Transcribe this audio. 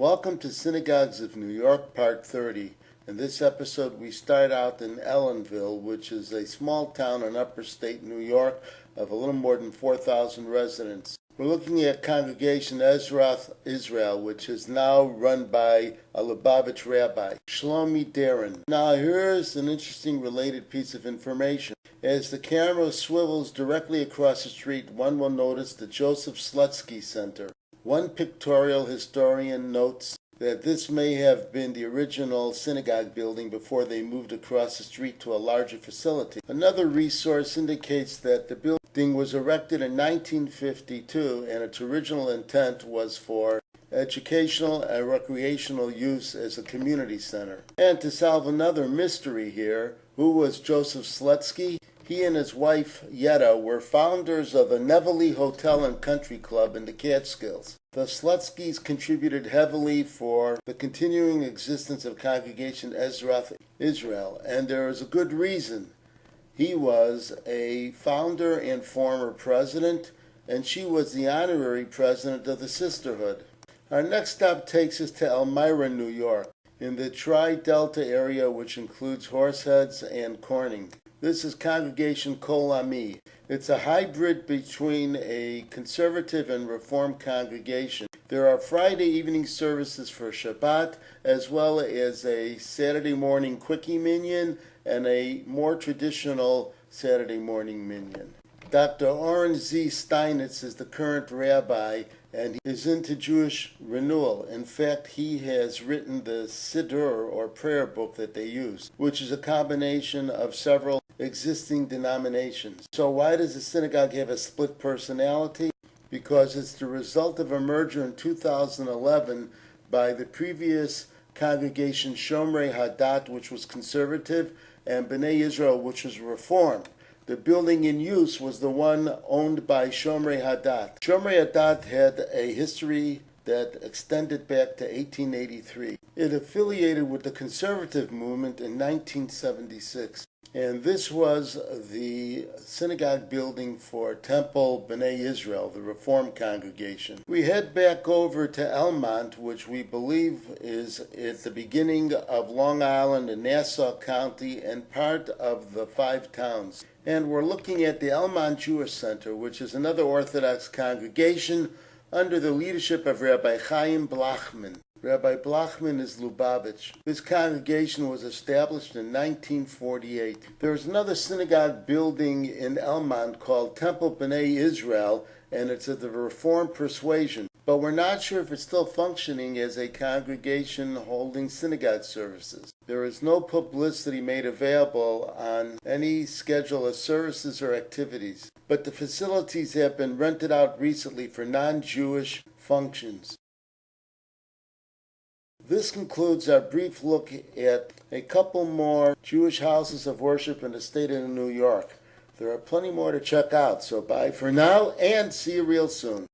Welcome to Synagogues of New York, Part 30. In this episode, we start out in Ellenville, which is a small town in upper state New York of a little more than 4,000 residents. We're looking at Congregation Ezrath Israel, which is now run by a Lubavitch rabbi, Shlomi Darin. Now, here's an interesting related piece of information. As the camera swivels directly across the street, one will notice the Joseph Slutsky Center. One pictorial historian notes that this may have been the original synagogue building before they moved across the street to a larger facility. Another resource indicates that the building was erected in 1952 and its original intent was for educational and recreational use as a community center. And to solve another mystery here, who was Joseph Slutsky? He and his wife, Yetta, were founders of the Ellenville Hotel and Country Club in the Catskills. The Slutskys contributed heavily for the continuing existence of Congregation Ezrath Israel, and there is a good reason. He was a founder and former president, and she was the honorary president of the sisterhood. Our next stop takes us to Elmira, New York, in the Tri-Delta area, which includes Horseheads and Corning. This is Congregation Kol Ami. It's a hybrid between a conservative and reform congregation. There are Friday evening services for Shabbat, as well as a Saturday morning quickie minyan and a more traditional Saturday morning minyan. Dr. Oren Z. Steinitz is the current rabbi, and he is into Jewish renewal. In fact, he has written the Siddur, or prayer book that they use, which is a combination of several existing denominations. So why does the synagogue have a split personality? Because it's the result of a merger in 2011 by the previous congregation Shomrei Hadat, which was conservative, and Bnei Israel, which was reformed. The building in use was the one owned by Shomrei Hadat. Shomrei Hadat had a history that extended back to 1883. It affiliated with the conservative movement in 1976. And this was the synagogue building for Temple Bnei Israel, the Reform congregation. We head back over to Elmont, which we believe is at the beginning of Long Island and Nassau County and part of the Five Towns. And we're looking at the Elmont Jewish Center, which is another Orthodox congregation under the leadership of Rabbi Chaim Blachman. Rabbi Blachman is Lubavitch. This congregation was established in 1948. There is another synagogue building in Elmont called Temple Bnei Israel, and it's of the Reform persuasion. But we're not sure if it's still functioning as a congregation holding synagogue services. There is no publicity made available on any schedule of services or activities, but the facilities have been rented out recently for non-Jewish functions. This concludes our brief look at a couple more Jewish houses of worship in the state of New York. There are plenty more to check out, so bye for now and see you real soon.